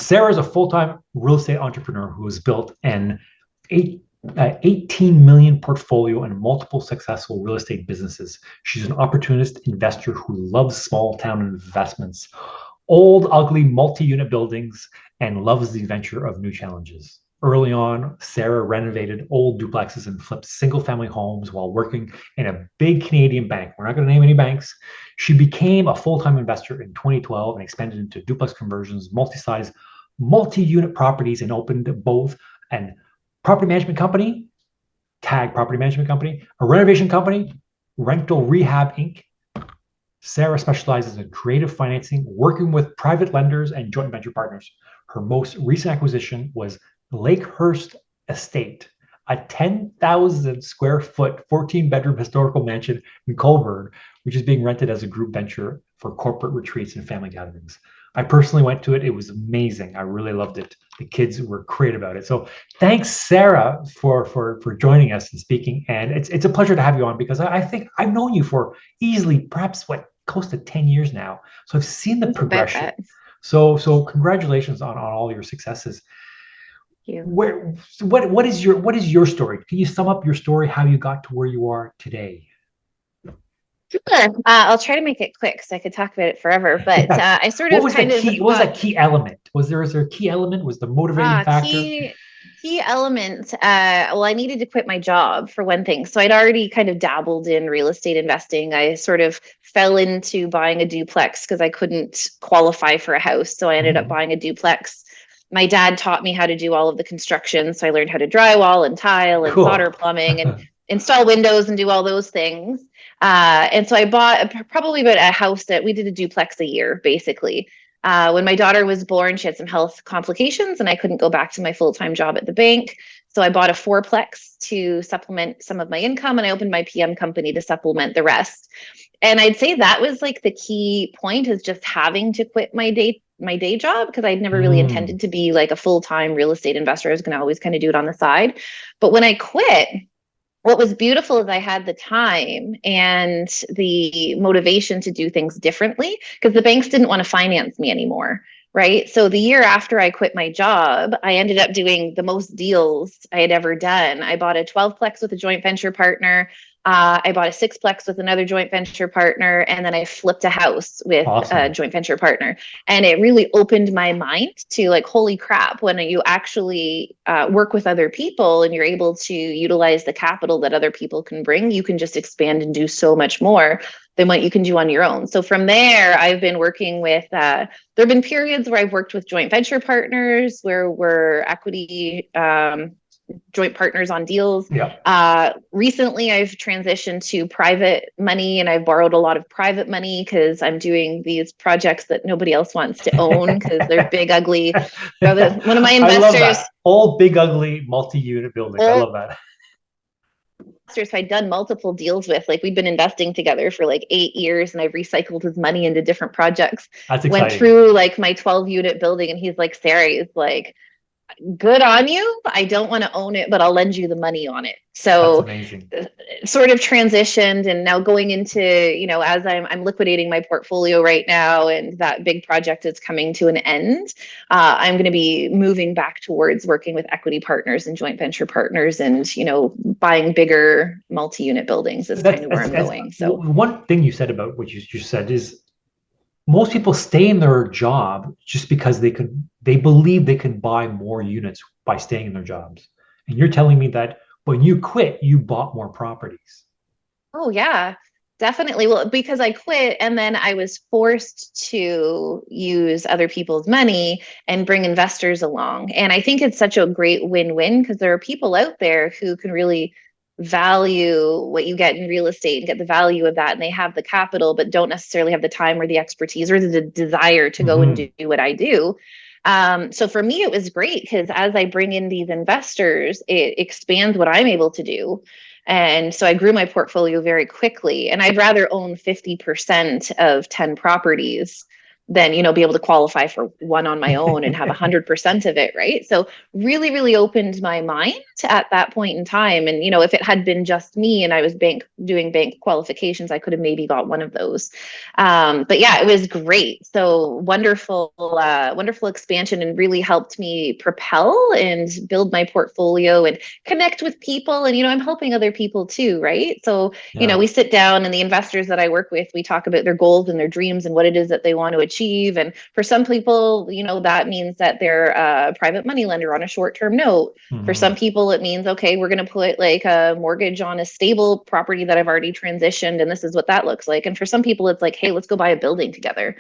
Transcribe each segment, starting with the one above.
Sarah is a full-time real estate entrepreneur who has built an eight, 18 million portfolio and multiple successful real estate businesses. She's an opportunist investor who loves small town investments, old, ugly multi-unit buildings, and loves the adventure of new challenges. Early on, Sarah renovated old duplexes and flipped single-family homes while working in a big Canadian bank. We're not going to name any banks. She became a full-time investor in 2012 and expanded into duplex conversions, multi-size, multi-unit properties, and opened both an property management company, Tag Property Management Company, a renovation company, Rental Rehab Inc. Sarah specializes in creative financing, working with private lenders and joint venture partners. Her most recent acquisition was Lakehurst Estate, a 10,000 square foot, 14-bedroom historical mansion in Colburn, which is being rented as a group venture for corporate retreats and family gatherings. I personally went to it. It was amazing. I really loved it. The kids were great about it. So thanks, Sarah, for joining us and speaking. And it's a pleasure to have you on because I think I've known you for easily perhaps close to 10 years now. So I've seen the progression. So congratulations on all your successes. You. What is your story? Can you sum up your story, how you got to where you are today? Sure. I'll try to make it quick because I could talk about it forever. But I sort of what was that key element? Was there a key element? Was the motivating factor? Key element. Well, I needed to quit my job for one thing. So I'd already kind of dabbled in real estate investing. I sort of fell into buying a duplex because I couldn't qualify for a house. So I ended up buying a duplex. My dad taught me how to do all of the construction. So I learned how to drywall and tile and solder plumbing and install windows and do all those things. And so I bought probably about a house that we did a duplex a year, basically. When my daughter was born, she had some health complications and I couldn't go back to my full-time job at the bank. So I bought a fourplex to supplement some of my income and I opened my PM company to supplement the rest. And I'd say that was like the key point is just having to quit my day job because I'd never really intended to be like a full-time real estate investor. I was going to always kind of do it on the side. But when I quit, what was beautiful is I had the time and the motivation to do things differently because the banks didn't want to finance me anymore. Right. So the year after I quit my job, I ended up doing the most deals I had ever done. I bought a 12-plex with a joint venture partner. I bought a 6-plex with another joint venture partner, and then I flipped a house with a joint venture partner. And it really opened my mind to like, holy crap, when you actually work with other people and you're able to utilize the capital that other people can bring, you can just expand and do so much more than what you can do on your own. So from there, I've been working with, there have been periods where I've worked with joint venture partners where we're equity joint partners on deals. Recently, I've transitioned to private money and I've borrowed a lot of private money because I'm doing these projects that nobody else wants to own because they're big, ugly. One of my investors, all big, ugly, multi-unit buildings. I love that. I'd done multiple deals with, like we'd been investing together for like 8 years and I've recycled his money into different projects. That's exciting. Went through like my 12-unit building and he's like, Sarah, is like, good on you. I don't want to own it, but I'll lend you the money on it. So sort of transitioned and now going into, as I'm liquidating my portfolio right now and that big project is coming to an end, I'm going to be moving back towards working with equity partners and joint venture partners and, buying bigger multi-unit buildings is kind of where I'm going. So one thing you said about what you said is most people stay in their job just because they believe they can buy more units by staying in their jobs. And you're telling me that when you quit, you bought more properties. Oh, yeah, definitely. Well, because I quit and then I was forced to use other people's money and bring investors along. And I think it's such a great win-win because there are people out there who can really value what you get in real estate and get the value of that. And they have the capital, but don't necessarily have the time or the expertise or the desire to go and do what I do. So for me, it was great because as I bring in these investors, it expands what I'm able to do. And so I grew my portfolio very quickly and I'd rather own 50% of 10 properties than, be able to qualify for one on my own and have 100% of it. Right. So really, really opened my mind at that point in time. And, if it had been just me and I was doing bank qualifications, I could have maybe got one of those. But yeah, it was great. So wonderful expansion, and really helped me propel and build my portfolio and connect with people. And, I'm helping other people too. Right. So, Yeah. we sit down, and the investors that I work with, we talk about their goals and their dreams and what it is that they want to achieve. And for some people, that means that they're a private money lender on a short-term note. For some people, it means, okay, we're going to put like a mortgage on a stable property that I've already transitioned, and this is what that looks like. And for some people, it's like, hey, let's go buy a building together.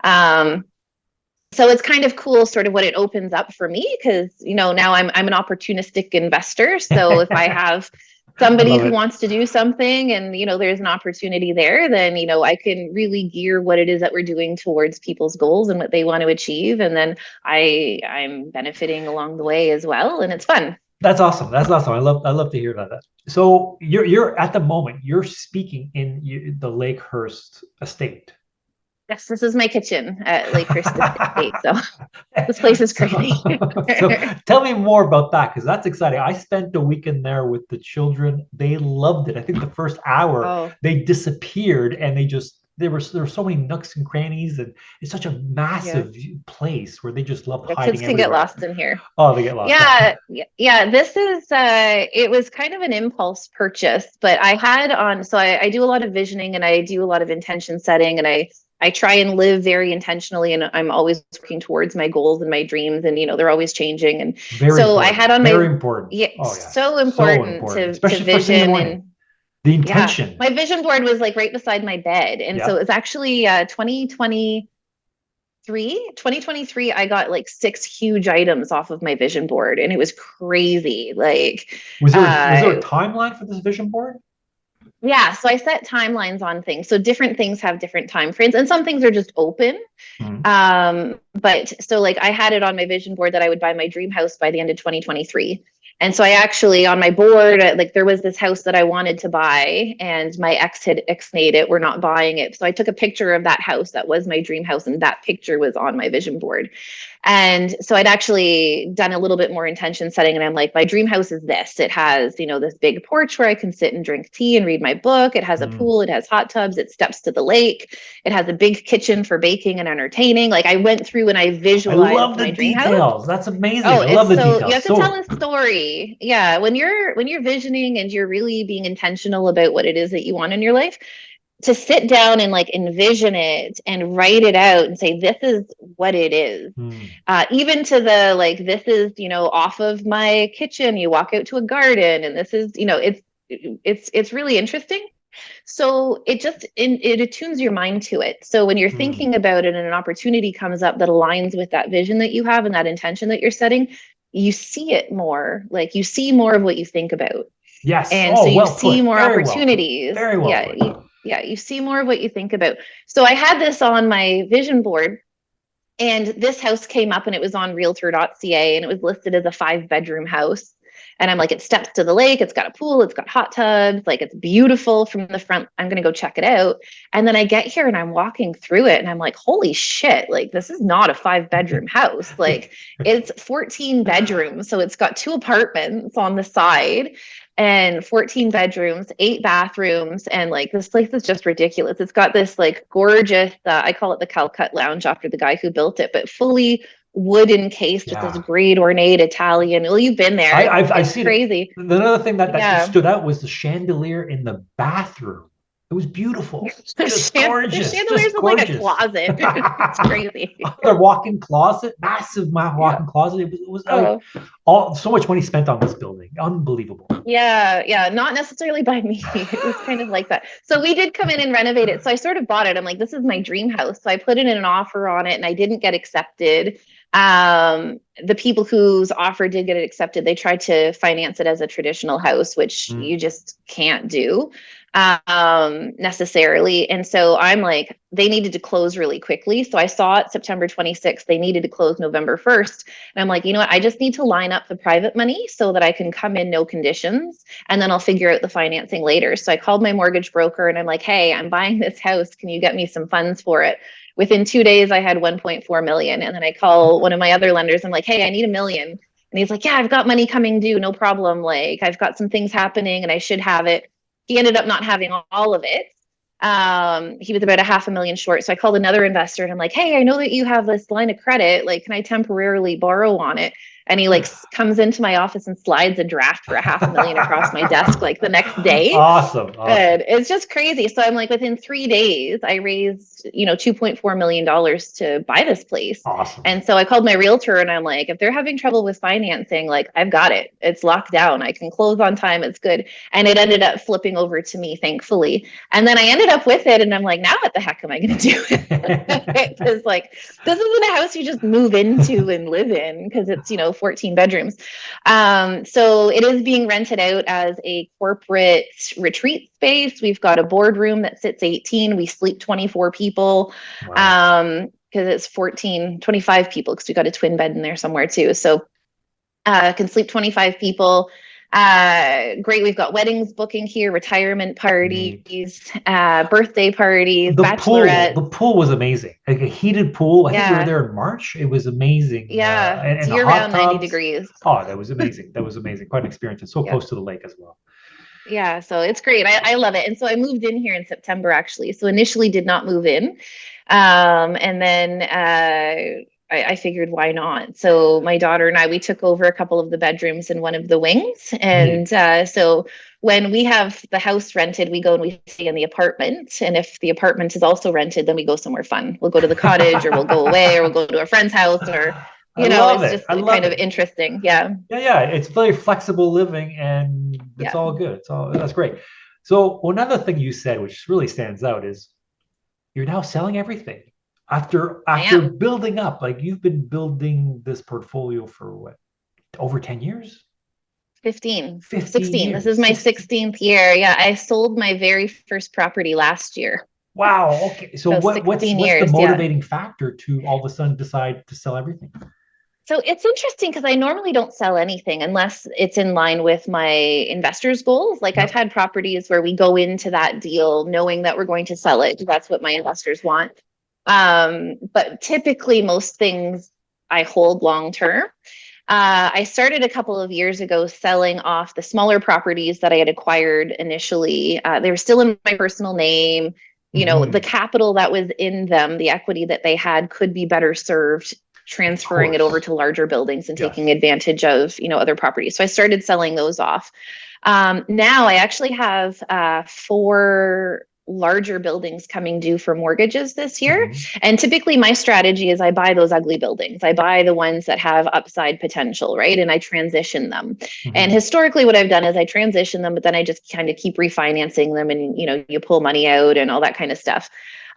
So it's kind of cool sort of what it opens up for me, because, now I'm an opportunistic investor. So if I have somebody who wants to do something and, there's an opportunity there, then, I can really gear what it is that we're doing towards people's goals and what they want to achieve. And then I'm benefiting along the way as well. And it's fun. That's awesome. That's awesome. I love to hear that. So you're at the moment, you're speaking in the Lakehurst Estate. Yes, this is my kitchen at Lakehurst Estate. So this place is crazy. So tell me more about that, because that's exciting. I spent a weekend there with the children. They loved it. I think the first hour they disappeared, and there were so many nooks and crannies, and it's such a massive place where they just love hiding. Kids can get lost in here. Oh, they get lost. Yeah. This is it was kind of an impulse purchase, but I had I do a lot of visioning, and I do a lot of intention setting, and I try and live very intentionally, and I'm always working towards my goals and my dreams, and they're always changing. And I had on very important. So important to vision and the intention. My vision board was like right beside my bed, and so it was actually 2023. I got like 6 huge items off of my vision board, and it was crazy. Like, was there a timeline for this vision board? Yeah, so I set timelines on things. So different things have different time frames, and some things are just open. But so like I had it on my vision board that I would buy my dream house by the end of 2023. And so I actually, on my board, like there was this house that I wanted to buy, and my ex had ixnayed it. We're not buying it. So I took a picture of that house that was my dream house, and that picture was on my vision board. And so I'd actually done a little bit more intention setting, and I'm like, my dream house is this. It has, this big porch where I can sit and drink tea and read my book. It has a pool. It has hot tubs. It steps to the lake. It has a big kitchen for baking and entertaining. Like I went through and I visualized my dream house. That's amazing. I love the details. You have to tell a story. Yeah. When you're visioning and you're really being intentional about what it is that you want in your life, to sit down and like envision it and write it out and say, this is what it is. Even to the, like, this is, off of my kitchen, you walk out to a garden, and this is, it's really interesting. So it attunes your mind to it. So when you're thinking about it and an opportunity comes up that aligns with that vision that you have and that intention that you're setting, you see it more. Like you see more of what you think about. Yes. And so you see more opportunities. Very well. You see more of what you think about. So I had this on my vision board, and this house came up, and it was on realtor.ca, and it was listed as a 5-bedroom house. And I'm like, it steps to the lake. It's got a pool. It's got hot tubs. Like, it's beautiful from the front. I'm going to go check it out. And then I get here and I'm walking through it, and I'm like, holy shit. Like, this is not a 5-bedroom house. Like, it's 14 bedrooms. So it's got 2 apartments on the side and 14 bedrooms, 8 bathrooms. And like, this place is just ridiculous. It's got this like gorgeous, I call it the Calcutta Lounge after the guy who built it, but fully wood encased with this great ornate Italian. Well, you've been there. I've seen crazy. It. Another thing that stood out was the chandelier in the bathroom. It was beautiful. Just gorgeous. The chandelier's like a closet. It's crazy. Their walk-in closet, massive walk-in closet. It was so much money spent on this building. Unbelievable. Yeah. Not necessarily by me. It was kind of like that. So we did come in and renovate it. So I sort of bought it. I'm like, this is my dream house. So I put in an offer on it, and I didn't get accepted. the people whose offer did get it accepted, they tried to finance it as a traditional house, which Mm. you just can't do necessarily. And so I'm like, they needed to close really quickly. So I saw it September 26th. They needed to close November 1st. And I'm like, you know what? I just need to line up the private money so that I can come in no conditions, and then I'll figure out the financing later. So I called my mortgage broker and I'm like, hey, I'm buying this house. Can you get me some funds for it? Within 2 days, I had 1.4 million. And then I call one of my other lenders. I'm like, hey, I need $1 million. And he's like, yeah, I've got money coming due. No problem. Like, I've got some things happening and I should have it. He ended up not having all of it. He was about $500,000 short. So I called another investor and I'm like, hey, I know that you have this line of credit. Like, can I temporarily borrow on it? And he like comes into my office and slides a draft for $500,000 across my desk like the next day. Awesome. And it's just crazy. So I'm like, within 3 days, I raised, $2.4 million to buy this place. Awesome. And so I called my realtor and I'm like, if they're having trouble with financing, like I've got it. It's locked down. I can close on time. It's good. And it ended up flipping over to me, thankfully. And then I ended up with it. And I'm like, now what the heck am I going to do? Because like, this isn't a house you just move into and live in, because it's, 14 bedrooms. So it is being rented out as a corporate retreat space. We've got a boardroom that sits 18. We sleep 24 people. Wow. Because it's 25 people, because we got a twin bed in there somewhere too. So can sleep 25 people. Great. We've got weddings booking here, retirement parties, birthday parties, bachelorettes. The pool was amazing. Like a heated pool. I think we were Yeah. there in March. It was amazing. Yeah. And It's the year hot round 90 tubs. degrees. Oh, that was amazing. That was amazing. Quite an experience. And so Yeah. close to the lake as well. Yeah. So it's great. I love it. And so I moved in here in September, actually. So initially did not move in. And then I figured, why not? So my daughter and I, we took over a couple of the bedrooms in one of the wings. And so when we have the house rented, we go and we stay in the apartment. And if the apartment is also rented, then we go somewhere fun. We'll go to the cottage, or we'll go away, or we'll go to a friend's house, or, it's just kind of interesting. Yeah. Yeah. It's very flexible living, and it's Yeah. all good. That's great. So another thing you said, which really stands out, is you're now selling everything after building up. Like, you've been building this portfolio for what, over 10 years? 15 16. This is my 16th year. Yeah, I sold my very first property last year. Wow. Okay. So what's years, the motivating factor to all of a sudden decide to sell everything? So it's interesting, because I normally don't sell anything unless it's in line with my investors' goals. Like, I've had properties where we go into that deal knowing that we're going to sell it. That's what my investors want. But typically most things I hold long term. I started a couple of years ago selling off the smaller properties that I had acquired initially. They were still in my personal name. The capital that was in them, the equity that they had, could be better served transferring it over to larger buildings and taking advantage of, other properties. So I started selling those off. Now I actually have 4 larger buildings coming due for mortgages this year. And typically my strategy is I buy those ugly buildings. I buy the ones that have upside potential, right? And I transition them. And historically what I've done is I transition them, but then I just kind of keep refinancing them, and, you pull money out and all that kind of stuff.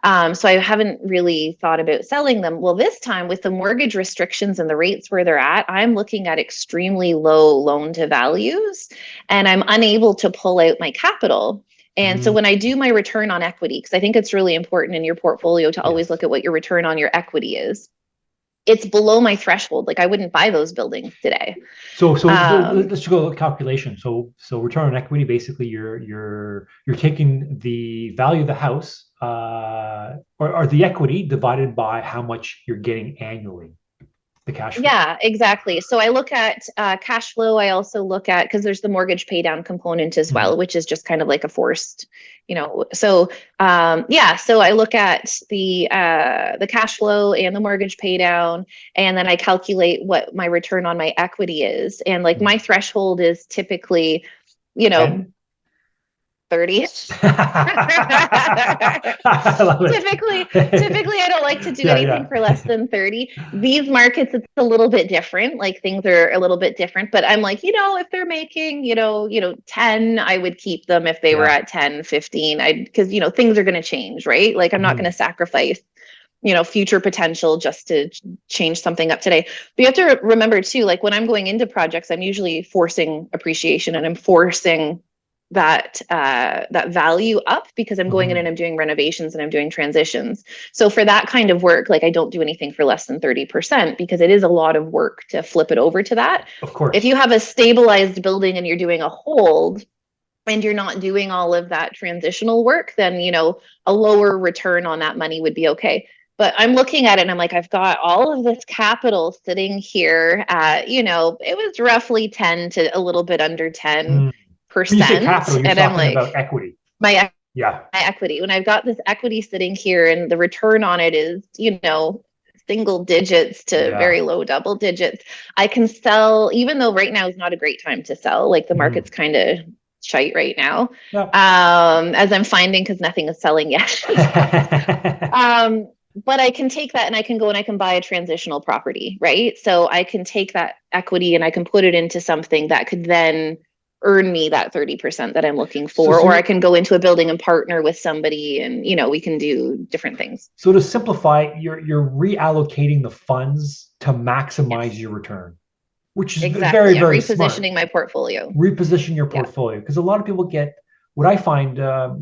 So I haven't really thought about selling them. Well, this time, with the mortgage restrictions and the rates where they're at, I'm looking at extremely low loan to values, and I'm unable to pull out my capital. And so when I do my return on equity, because I think it's really important in your portfolio to always look at what your return on your equity is, it's below my threshold. Like, I wouldn't buy those buildings today. So let's go with calculation. So return on equity, basically you're taking the value of the house, or the equity, divided by how much you're getting annually, the cash flow. Yeah, exactly. So I look at cash flow. I also look at, because there's the mortgage pay down component as well, which is just kind of like a forced, so so I look at the cash flow and the mortgage pay down, and then I calculate what my return on my equity is. And like my threshold is typically, 30. Typically, I don't like to do anything for less than 30. These markets, it's a little bit different. Like, things are a little bit different, but I'm like, if they're making, 10, I would keep them. If they were at 10, 15, because, things are going to change, right? Like, I'm not going to sacrifice future potential just to change something up today. But you have to remember too, like when I'm going into projects, I'm usually forcing appreciation and I'm forcing that value up because I'm going in and I'm doing renovations and I'm doing transitions. So for that kind of work, like I don't do anything for less than 30% because it is a lot of work to flip it over to that. Of course. If you have a stabilized building and you're doing a hold and you're not doing all of that transitional work, then, a lower return on that money would be okay. But I'm looking at it and I'm like, I've got all of this capital sitting here at, it was roughly 10 to a little bit under 10%. When you say capital, you're and talking I'm like, about equity. My Yeah. equity. When I've got this equity sitting here and the return on it is, single digits to very low double digits, I can sell, even though right now is not a great time to sell. Like the market's kind of shite right now, as I'm finding, because nothing is selling yet. But I can take that and I can go and I can buy a transitional property, right? So I can take that equity and I can put it into something that could then earn me that 30% that I'm looking for. Or I can go into a building and partner with somebody and, we can do different things. So to simplify, you're reallocating the funds to maximize your return, which is very, very repositioning smart. my portfolio. Reposition your portfolio. Because a lot of people what I find,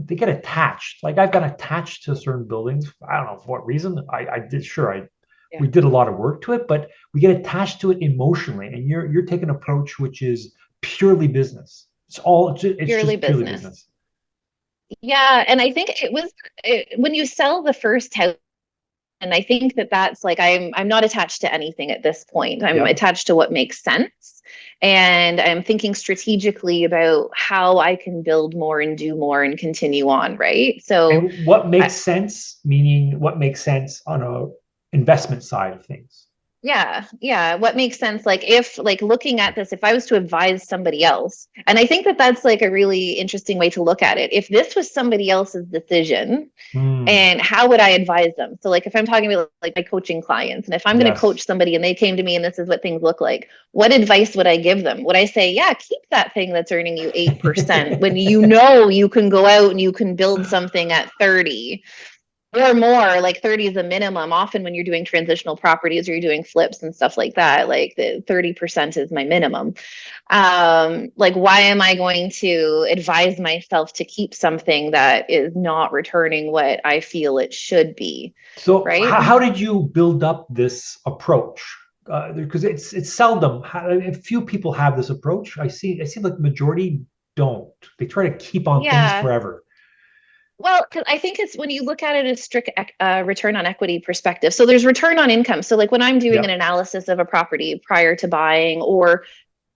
they get attached. Like I've got attached to certain buildings. I don't know for what reason. We did a lot of work to it, but we get attached to it emotionally. And you're taking an approach which is purely business. It's purely business. Yeah, and I think when you sell the first house, and I think that's like I'm not attached to anything at this point. I'm attached to what makes sense, and I'm thinking strategically about how I can build more and do more and continue on. Right. So, and what makes sense? Meaning, what makes sense on a investment side of things? Yeah. What makes sense? Like if looking at this, if I was to advise somebody else, and I think that's like a really interesting way to look at it. If this was somebody else's decision, and how would I advise them? So like if I'm talking about like my coaching clients, and if I'm going to coach somebody and they came to me and this is what things look like, what advice would I give them? Would I say, keep that thing that's earning you 8% when you can go out and you can build something at 30? Or more, like 30 is a minimum. Often when you're doing transitional properties or you're doing flips and stuff like that, like the 30% is my minimum. Like why am I going to advise myself to keep something that is not returning what I feel it should be? So right? How did you build up this approach? Because it's seldom, a few people have this approach. I see like the majority don't. They try to keep on things forever. Well, because I think it's when you look at it as strict return on equity perspective. So there's return on income. So like when I'm doing an analysis of a property prior to buying, or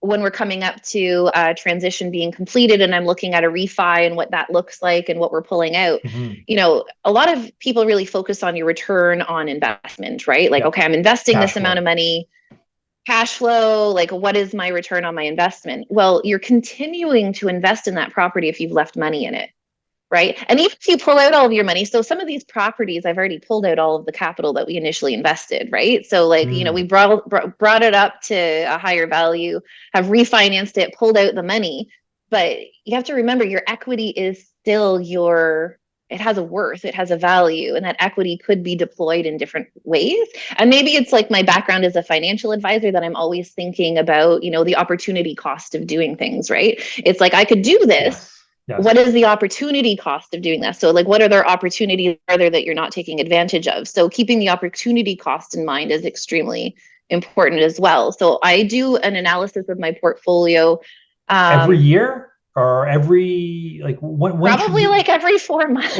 when we're coming up to transition being completed and I'm looking at a refi and what that looks like and what we're pulling out, a lot of people really focus on your return on investment, right? Like, okay, I'm investing this amount of money, cash flow, like what is my return on my investment? Well, you're continuing to invest in that property if you've left money in it. Right. And even if you pull out all of your money, so some of these properties, I've already pulled out all of the capital that we initially invested. Right. So like, we brought it up to a higher value, have refinanced it, pulled out the money. But you have to remember your equity is still it has a worth, it has a value, and that equity could be deployed in different ways. And maybe it's like my background as a financial advisor that I'm always thinking about, the opportunity cost of doing things. Right. It's like I could do this. Yes. What is the opportunity cost of doing that? So like, what are there opportunities there that you're not taking advantage of? So keeping the opportunity cost in mind is extremely important as well. So I do an analysis of my portfoldio. Every year or every, like when probably like every 4 months.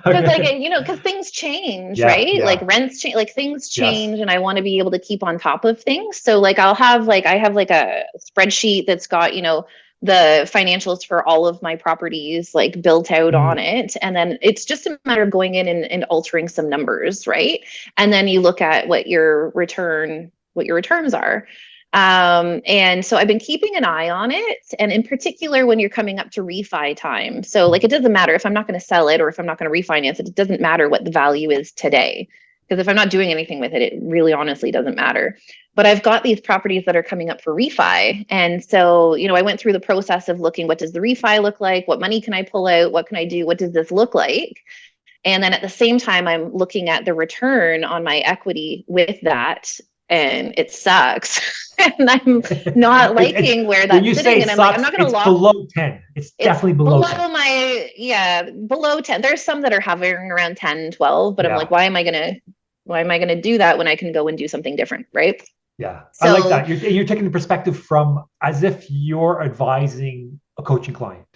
Because things change, right? Like rents change, like things change, and I want to be able to keep on top of things. So like I have like a spreadsheet that's got, the financials for all of my properties like built out on it. And then it's just a matter of going in and altering some numbers, right? And then you look at what your returns are. And so I've been keeping an eye on it. And in particular, when you're coming up to refi time. So like, it doesn't matter if I'm not going to sell it or if I'm not going to refinance it, it doesn't matter what the value is today. Because if I'm not doing anything with it, it really honestly doesn't matter. But I've got these properties that are coming up for refi. And so, I went through the process of looking, what does the refi look like? What money can I pull out? What can I do? What does this look like? And then at the same time, I'm looking at the return on my equity with that, and it sucks. And I'm not It's liking where when that's you sitting. say And I'm like, I'm sucks, not going to it's lock. below 10. It's It's definitely below below 10. below 10. There's some that are hovering around 10, 12, but I'm like, Yeah. why am I going to do that when I can go and do something different? Right. Yeah. I like So, that. You're taking the perspective from as if you're advising a coaching client.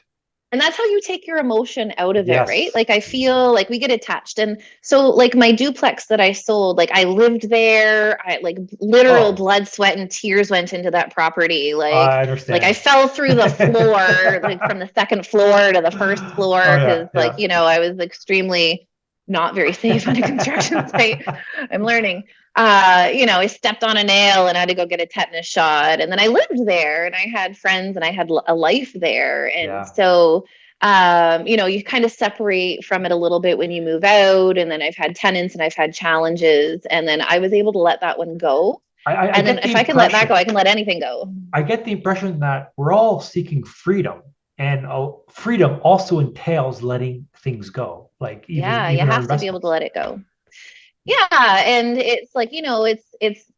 and that's how you take your emotion out of it, right? Yes. Like I feel like we get attached. And so like my duplex that I sold, like I lived there. I like literal Oh, blood, sweat, and tears went into that property. I Like I understand. fell through the floor, like from the second floor to the first Oh floor, yeah, because like, yeah. I was extremely not very safe on a construction site. I'm learning. I stepped on a nail and I had to go get a tetanus shot. And then I lived there and I had friends and I had a life there. And Yeah. so, you kind of separate from it a little bit when you move out. And then I've had tenants and I've had challenges. And then I was able to let that one go. I And then get the if I can let that go, impression I can let anything go. I get the impression that we're all seeking freedom, and freedom also entails letting things go, like even Yeah, you even our have to be able to investments. let it go. Yeah, and it's like,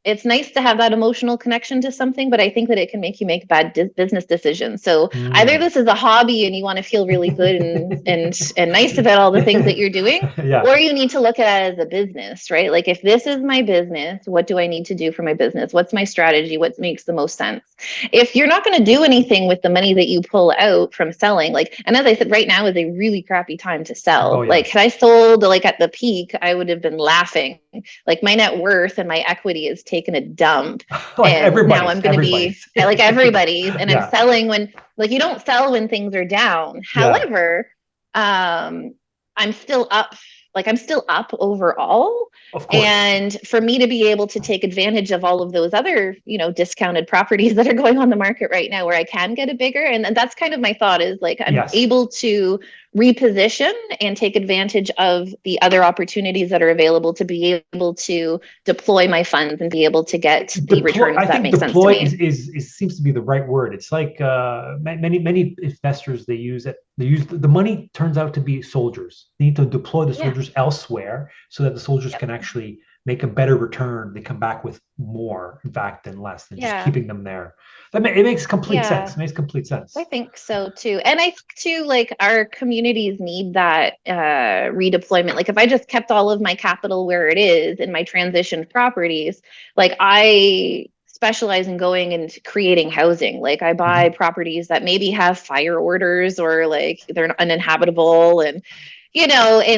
it's nice to have that emotional connection to something, but I think that it can make you make bad business decisions. So either Mm. this is a hobby and you want to feel really good and nice about all the things that you're doing, Yeah. or you need to look at it as a business, right? Like if this is my business, what do I need to do for my business? What's my strategy? What makes the most sense? If you're not going to do anything with the money that you pull out from selling, like, and as I said, right now is a really crappy time to Oh sell. Like, had yes. I sold like at the peak, I would have been laughing. Like my net worth and my equity has taken a dump. Like And now I'm going to be everybody's. like everybody's, and I'm Yeah. selling when, like, you don't sell when things are down. Yeah. However, I'm still up, like I'm still up overall. Of course. And for me to be able to take advantage of all of those other, discounted properties that are going on the market right now where I can get a bigger, and that's kind of my thought is like I'm Yes. able to reposition and take advantage of the other opportunities that are available to be able to deploy my funds and be able to get the Deploy. returns I that think make sense to deploy me. is seems to be the right word. It's like many investors they use it. They use the money turns out to be soldiers. They need to deploy the Yeah. soldiers elsewhere so that the soldiers Yep. can actually make a better return. They come back with more, in fact, than less than just Yeah. keeping them there. It makes complete sense. Yeah. It makes complete I sense. think so too. And I think too, like our communities need that redeployment. Like if I just kept all of my capital where it is in my transition properties, like I specialize in going and creating housing. Like I buy Mhm. properties that maybe have fire orders or like they're uninhabitable, and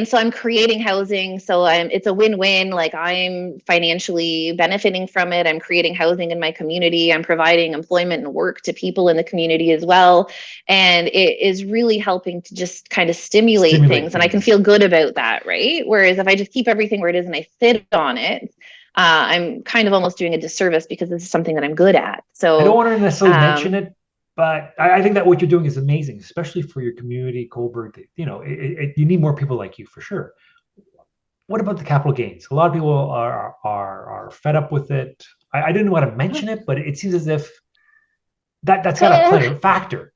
so I'm creating housing. So it's a win-win. Like I'm financially benefiting from it. I'm creating housing in my community. I'm providing employment and work to people in the community as well. And it is really helping to just kind of stimulate Stimulate things. And I can things. feel good about that, right? Whereas if I just keep everything where it is and I sit on it, I'm kind of almost doing a disservice because this is something that I'm good at. I don't So, want to necessarily mention um, it, but I think that what you're doing is amazing, especially for your community, Coburg. You need more people like you for sure. What about the capital gains? A lot of people are fed up with it. I didn't want to mention it, but it seems as if that's got to so play a factor.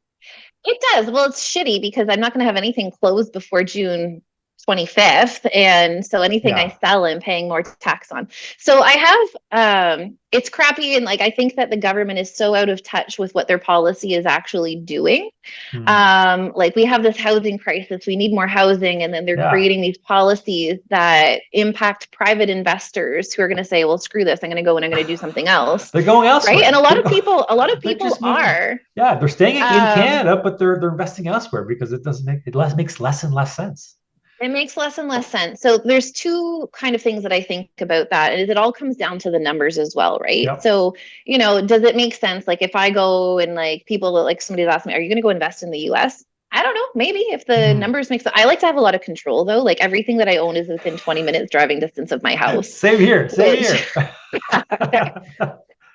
it does. Well, it's shitty because I'm not going to have anything closed before June 25th. And so anything I Yeah. sell, I'm paying more tax on. So I have, it's crappy. And like, I think that the government is so out of touch with what their policy is actually doing. Hmm. Like we have this housing crisis, we need more housing, and then they're Yeah. creating these policies that impact private investors who are going to say, well, screw this, I'm going to go and I'm going to do something else. They're going Right. And elsewhere. They're going. a lot of They're people just moving. are. Yeah, they're staying in Um, Canada, but they're investing elsewhere because it doesn't make makes less and less sense. It makes less and less sense. So there's two kind of things that I think about that. And it all comes down to the numbers as well, right? Yep. So, does it make sense? Like if I go and like people like somebody asked me, are you going to go invest in the US? I don't know. Maybe if the Hmm. numbers make sense. I like to have a lot of control though. Like everything that I own is within 20 minutes driving distance of my house, Same here. Same which here.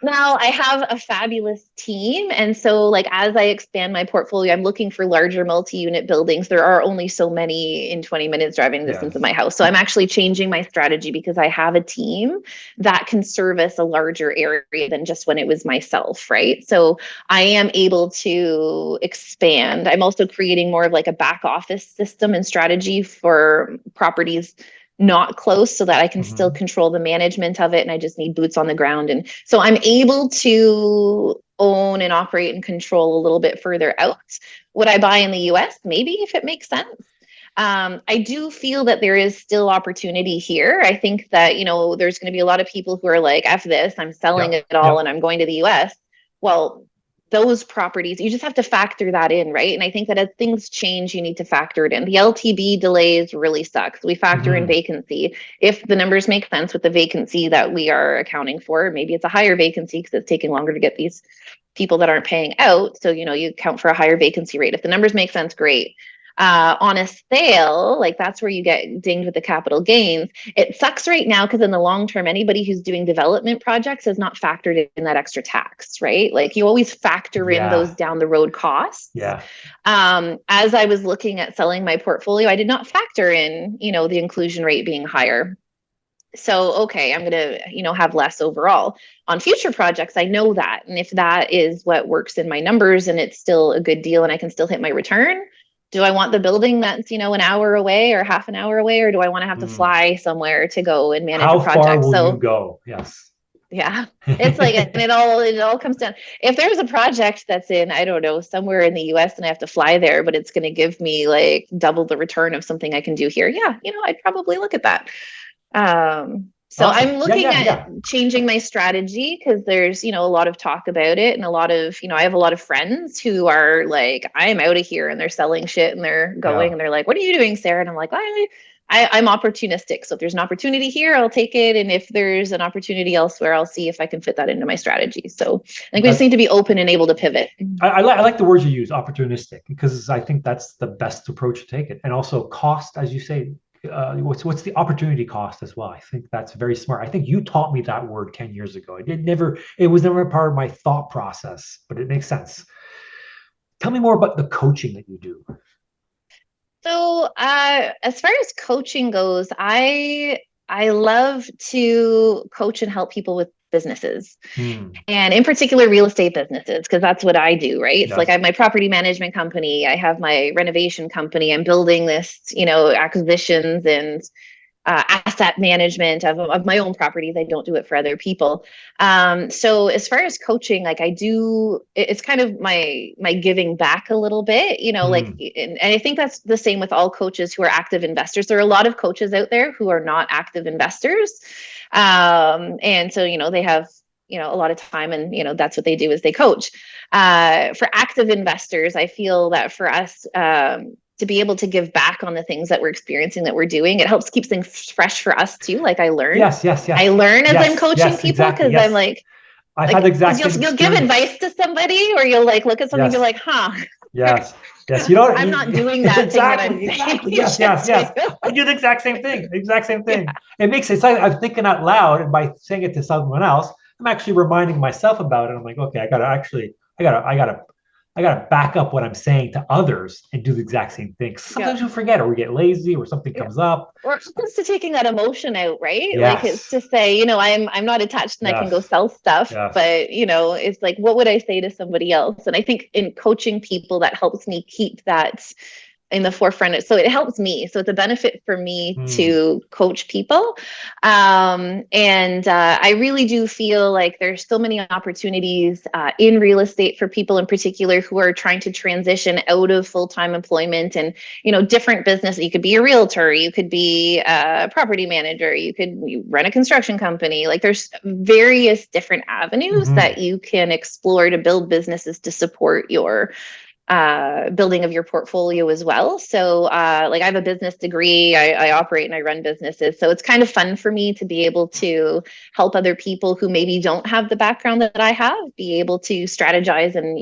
Now I have a fabulous team. And so like as I expand my portfolio, I'm looking for larger multi-unit buildings. There are only so many in 20 minutes driving distance of Yes. my house. So I'm actually changing my strategy because I have a team that can service a larger area than just when it was myself, right? So I am able to expand. I'm also creating more of like a back office system and strategy for properties not close so that I can still Hmm. control the management of it and I just need boots on the ground. And so I'm able to own and operate and control a little bit further out. Would I buy in the US? Maybe, if it makes sense. I do feel that there is still opportunity here. I think that, there's going to be a lot of people who are like, F this, I'm selling Yep. it all and Yep. I'm going to the US. Well, those properties, you just have to factor that in, right? And I think that as things change, you need to factor it in. The LTB delays really suck. So we factor in Hmm. vacancy. If the numbers make sense with the vacancy that we are accounting for, maybe it's a higher vacancy because it's taking longer to get these people that aren't paying out. So, you account for a higher vacancy rate. If the numbers make sense, great. On a sale, like that's where you get dinged with the capital gains. It sucks right now because in the long term, anybody who's doing development projects has not factored in that extra tax, right? Like you always factor in those Yeah. down the road costs. Yeah. As I was looking at selling my portfolio, I did not factor in, the inclusion rate being higher. So, okay, I'm going to, have less overall. On future projects, I know that. And if that is what works in my numbers and it's still a good deal and I can still hit my return, do I want the building that's, an hour away or half an hour away, or do I want to have to Mm. fly somewhere to go and manage a How far project? will you So, go? Yes. yeah, it's like, and it all comes down. If there's a project that's in, I don't know, somewhere in the US and I have to fly there, but it's going to give me like double the return of something I can do here. Yeah, I'd probably look at that. So Awesome. I'm Yeah. looking Yeah. at Yeah. changing my strategy because there's, a lot of talk about it and a lot of, I have a lot of friends who are like, I'm out of here and they're selling shit and they're going Yeah. and they're like, what are you doing, Sarah? And I'm like, I'm opportunistic. So if there's an opportunity here, I'll take it. And if there's an opportunity elsewhere, I'll see if I can fit that into my strategy. So I think we just That need to be open and able to pivot. I like the words you use, opportunistic, because I think that's the best approach to take it. And also cost, as you say, what's the opportunity cost as well? I think that's very smart. I think you taught me that word 10 years ago. It was never part of my thought process, but it makes sense. Tell me more about the coaching that you do. So, as far as coaching goes, I love to coach and help people with businesses, Hmm. and in particular real estate businesses, because that's what I do, right? So like I Yes. have my property management company, I have my renovation company, I'm building this, acquisitions and asset management of my own properties. I don't do it for other people. So as far as coaching, like I do, it's kind of my giving back a little bit, like, Hmm. and I think that's the same with all coaches who are active investors. There are a lot of coaches out there who are not active investors. And so, they have, a lot of time and, that's what they do is they coach. For active investors, I feel that for us, to be able to give back on the things that we're experiencing that we're doing, it helps keep things fresh for us too. Like Yes. Yes. I Yes. learn as I'm Yes. coaching Yes. people Exactly. because I'm Yes. I've had the because exact you'll same you'll give experience. advice to somebody or you'll like look at something and be Yes. like, huh, Yes. Yes. You know what? I'm not doing that thing that I'm Exactly. saying Exactly. you Yes. should Yes. do. Yes. I do the exact same thing. Exact same Yeah. thing. It's like I'm thinking out loud, and by saying it to someone else, I'm actually reminding myself about it. I'm like, okay, I gotta back up what I'm saying to others and do the exact same thing. Yeah. Sometimes you forget, or we get lazy, or something Yeah. comes up. Or just to taking that emotion out, right? Like it's Yes. to say, I'm not attached and I can go Yes. sell stuff, Yes. but it's like, what would I say to somebody else? And I think in coaching people, that helps me keep that in the forefront. So it helps me. So it's a benefit for me Hmm. to coach people. And I really do feel like there's so many opportunities in real estate for people in particular who are trying to transition out of full-time employment and, different business. You could be a realtor, you could be a property manager, you run a construction company. Like there's various different avenues Hmm. that you can explore to build businesses to support your building of your portfolio as well. So, like I have a business degree, I operate and I run businesses. So it's kind of fun for me to be able to help other people who maybe don't have the background that I have, be able to strategize and,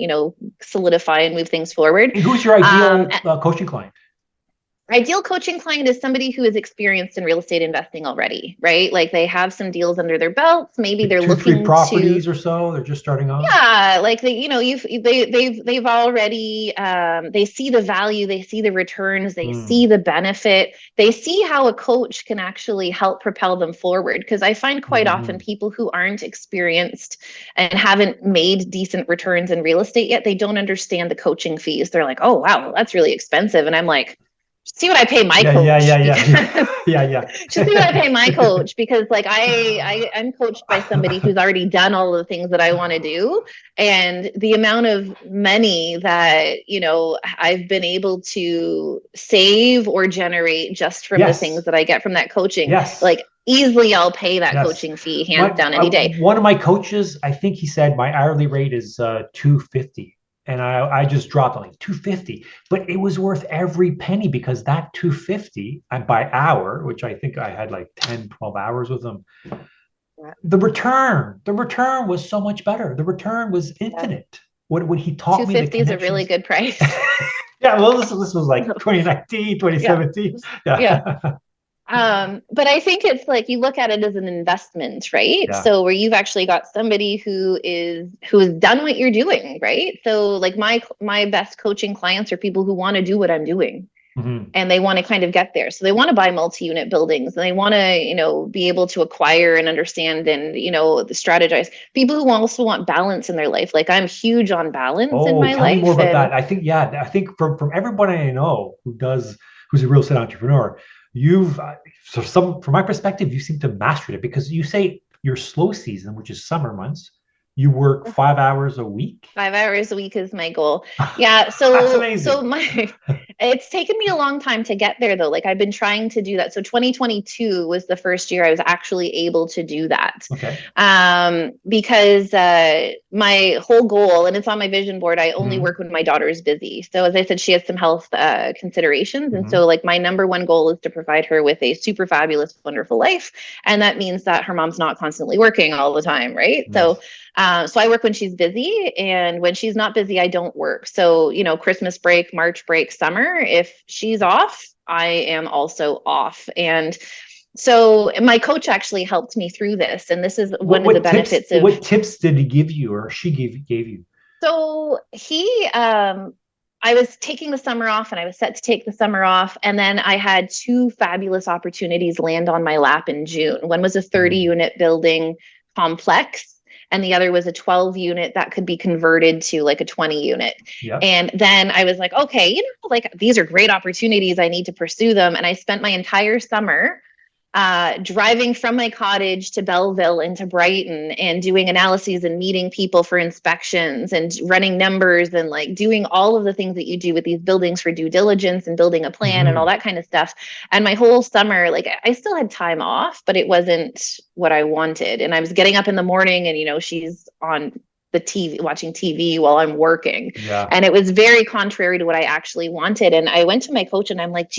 solidify and move things forward. And who's your Um, ideal coaching client? Ideal coaching client is somebody who is experienced in real estate investing already, right? Like they have some deals under their belts. Maybe Like they're two, three looking to, properties or so. They're just starting off. yeah, like they've already they see the value, they see the returns, they see the benefit, they see how a coach can actually help propel them forward. Because I find quite often people who aren't experienced and haven't made decent returns in real estate yet, they don't understand the coaching fees. They're like, oh wow, that's really expensive. And I'm like, see what I pay my coach. Just see what I pay my coach, because like I'm coached by somebody who's already done all of the things that I want to do, and the amount of money that I've been able to save or generate just from the things that I get from that coaching, like easily I'll pay that coaching fee hands down any day. One of my coaches, I think he said my hourly rate is $250. And I just dropped like $250, but it was worth every penny, because that $250 by hour, which I think I had like 10, 12 hours with them. The return was so much better. The return was infinite. When he taught me, $250 is a really good price. Yeah, well, this was like 2019, 2017. Yeah. But I think it's like you look at it as an investment, right? Yeah. So where you've actually got somebody who has done what you're doing, right? So like my best coaching clients are people who want to do what I'm doing. And they want to kind of get there. So they want to buy multi-unit buildings, and they want to, be able to acquire and understand and, strategize. People who also want balance in their life. Like I'm huge on balance in my life. Tell me more about that. I think from everybody I know who's a real estate entrepreneur, from my perspective, you seem to master it, because you say your slow season, which is summer months, you work 5 hours a week. 5 hours a week is my goal. Yeah. So that's amazing. So it's taken me a long time to get there though. Like I've been trying to do that. So 2022 was the first year I was actually able to do that. Okay. Because my whole goal, and it's on my vision board, I only work when my daughter is busy. So as I said, she has some health considerations. And so like my number one goal is to provide her with a super fabulous, wonderful life. And that means that her mom's not constantly working all the time. Right. Nice. So I work when she's busy, and when she's not busy, I don't work. So, Christmas break, March break, summer, if she's off, I am also off. And so my coach actually helped me through this. And this is one of the benefits of— What tips did he give you, or she gave you? So I was taking the summer off, and I was set to take the summer off. And then I had two fabulous opportunities land on my lap in June. One was a 30-unit building complex, and the other was a 12-unit that could be converted to like a 20-unit. Yep. And then I was like, okay, like these are great opportunities. I need to pursue them. And I spent my entire summer driving from my cottage to Belleville and to Brighton and doing analyses and meeting people for inspections and running numbers and like doing all of the things that you do with these buildings for due diligence and building a plan and all that kind of stuff. And my whole summer, like I still had time off, but it wasn't what I wanted. And I was getting up in the morning and, she's on the TV, watching TV while I'm working. Yeah. And it was very contrary to what I actually wanted. And I went to my coach and I'm like,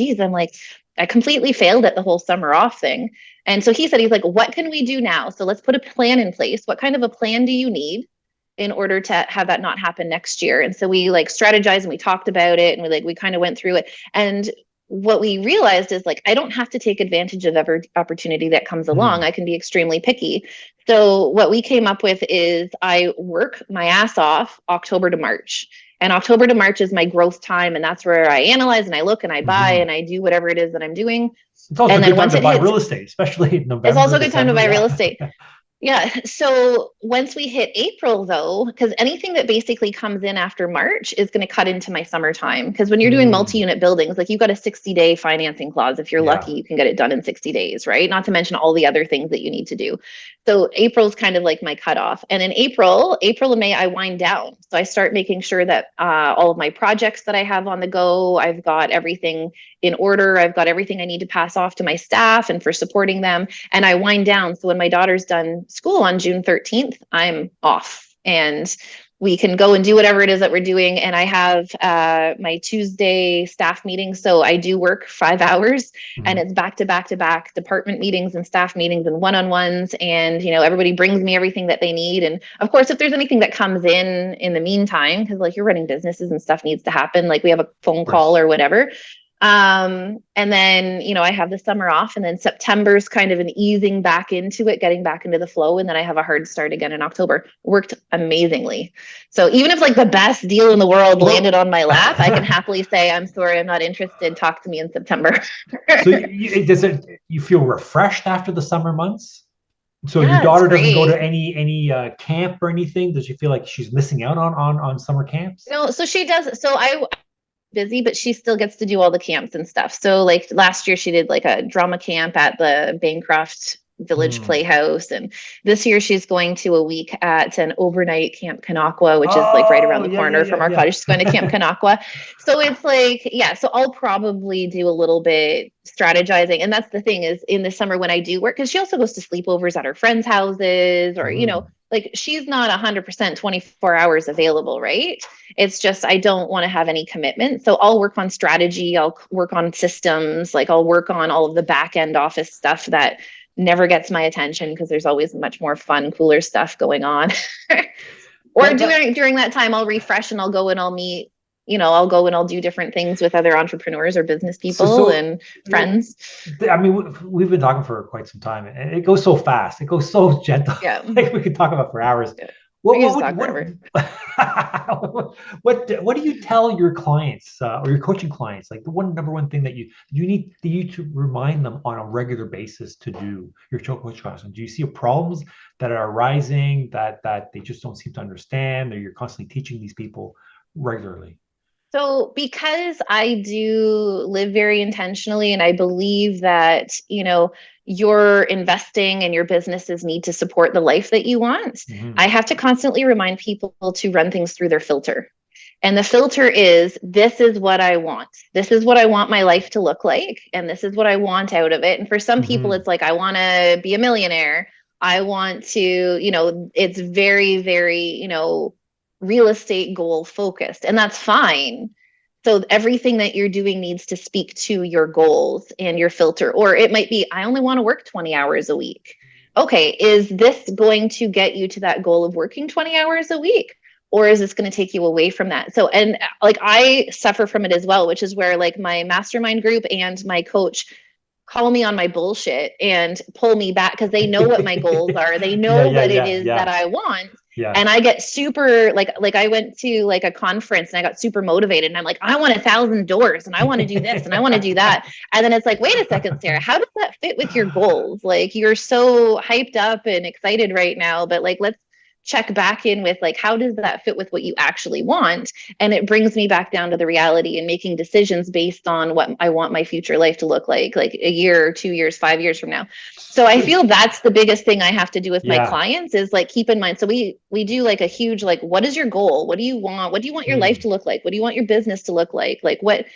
I completely failed at the whole summer off thing. And so he's like, what can we do now? So let's put a plan in place. What kind of a plan do you need in order to have that not happen next year? And so we like strategized and we talked about it, and we kind of went through it. And what we realized is like, I don't have to take advantage of every opportunity that comes along. I can be extremely picky. So what we came up with is I work my ass off October to March. And October to March is my growth time. And that's where I analyze and I look and I buy and I do whatever it is that I'm doing. It's also a good time to buy real estate, especially in November. It's also a good time to buy real estate. Yeah. So once we hit April, though, because anything that basically comes in after March is going to cut into my summertime. Because when you're doing multi-unit buildings, like you've got a 60-day financing clause. If you're lucky, you can get it done in 60 days, right? Not to mention all the other things that you need to do. So April's kind of like my cutoff. And in April and May, I wind down. So I start making sure that all of my projects that I have on the go, I've got everything in order. I've got everything I need to pass off to my staff and for supporting them. And I wind down. So when my daughter's done school on June 13th, I'm off and we can go and do whatever it is that we're doing. And I have my Tuesday staff meeting. So I do work 5 hours and it's back to back to back department meetings and staff meetings and one-on-ones. And, everybody brings me everything that they need. And of course, if there's anything that comes in the meantime, because like you're running businesses and stuff needs to happen, like we have a phone call or whatever, And then, I have the summer off, and then September's kind of an easing back into it, getting back into the flow. And then I have a hard start again in October. Worked amazingly. So even if like the best deal in the world landed on my lap, I can happily say, I'm sorry, I'm not interested. Talk to me in September. So you feel refreshed after the summer months? So Yeah, your daughter it's doesn't go to great. any camp or anything? Does she feel like she's missing out on summer camps? No, so she does. So I busy, but she still gets to do all the camps and stuff. So like last year she did like a drama camp at the Bancroft Village Hmm. Playhouse, and this year she's going to a week at an overnight Camp Kanakwa, which is like right around Oh, the yeah, yeah, corner from yeah, our yeah. cottage. She's going to Camp Kanakwa. So it's like, yeah, so I'll probably do a little bit strategizing. And that's the thing is in the summer when I do work, because she also goes to sleepovers at her friends' houses, or, Mhm. like she's not 100% 24 hours available, right? It's just I don't want to have any commitment. So I'll work on strategy, I'll work on systems, like I'll work on all of the back end office stuff that never gets my attention because there's always much more fun, cooler stuff going on. Or That during that time, I'll refresh and I'll go and I'll meet, I'll go and I'll do different things with other entrepreneurs or business so people so and you friends. I mean, we've been talking for quite some time, and it goes so fast. It goes so gentle. Yeah. Like we could talk about for hours. Yeah. We What can what just would talk forever. what do you tell your clients or your coaching clients? Like the number one thing that you need to remind them on a regular basis to do your coaching class. And do you see problems that are arising that they just don't seem to understand, or you're constantly teaching these people regularly? So, because I do live very intentionally, and I believe that, your investing and your businesses need to support the life that you want, I Hmm. have to constantly remind people to run things through their filter. And the filter is this is what I want. This is what I want my life to look like. And this is what I want out of it. And for some people, Hmm. it's like, I want to be a millionaire. I want to, it's very, very, real estate goal focused. And that's fine. So everything that you're doing needs to speak to your goals and your filter. Or it might be, I only want to work 20 hours a week. Okay, is this going to get you to that goal of working 20 hours a week? Or is this going to take you away from that? So, and like I suffer from it as well, which is where like my mastermind group and my coach call me on my bullshit and pull me back because they know what my goals are. They Yeah, know yeah, what it yeah, is that yeah, I want. yeah. And I get super like I went to like a conference and I got super motivated and I'm like, I want 1,000 doors and I want to do this and I want to do that. And then it's like, wait a second, Sarah, how does that fit with your goals? Like you're so hyped up and excited right now, but like let's check back in with like how does that fit with what you actually want, and it brings me back down to the reality and making decisions based on what I want my future life to look like a year, 2 years, 5 years from now. So I So, feel that's the biggest thing I have to do with my yeah. clients is like keep in mind. So we do like a huge like what is your goal? What do you want? What do you want your life Hmm. to look like? What do you want your business to look like? Like what,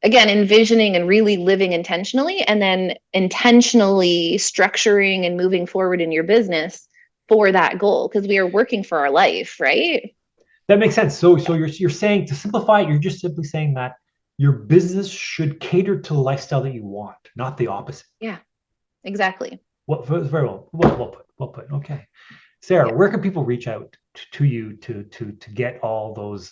again, envisioning and really living intentionally, and then intentionally structuring and moving forward in your business for that goal because we are working for our life, right? That makes sense. So you're saying, to simplify it, you're just simply saying that your business should cater to the lifestyle that you want, not the opposite. Yeah, exactly. Well, very well put. Well put. Okay, Sarah, Yeah. where can people reach out to you to get all those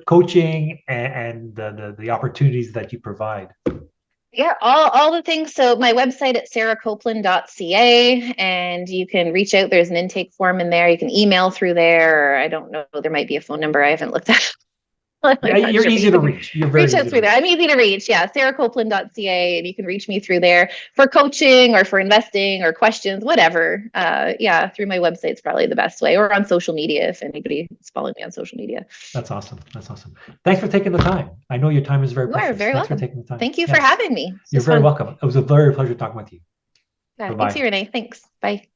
coaching and the opportunities that you provide? Yeah, all the things. So my website at sarahcoupland.ca, and you can reach out. There's an intake form in there. You can email through there. Or I don't know. There might be a phone number. I haven't looked at. I'm Yeah, not you're sure, but easy you to can reach. You're very reach easy out to through there. I'm reach. easy to reach. Yeah, sarahcoupland.ca, and you can reach me through there for coaching or for investing or questions, whatever. Yeah, through my website's probably the best way, or on social media if anybody's following me on social media. That's awesome. That's awesome. Thanks for taking the time. I know your time is very You are precious. very Thanks for welcome. taking the time. Thank you for Yes, having me. This you're was very fun. welcome. It was a very pleasure talking with you. Yeah, Bye you too, bye. Renee. Thanks. Bye.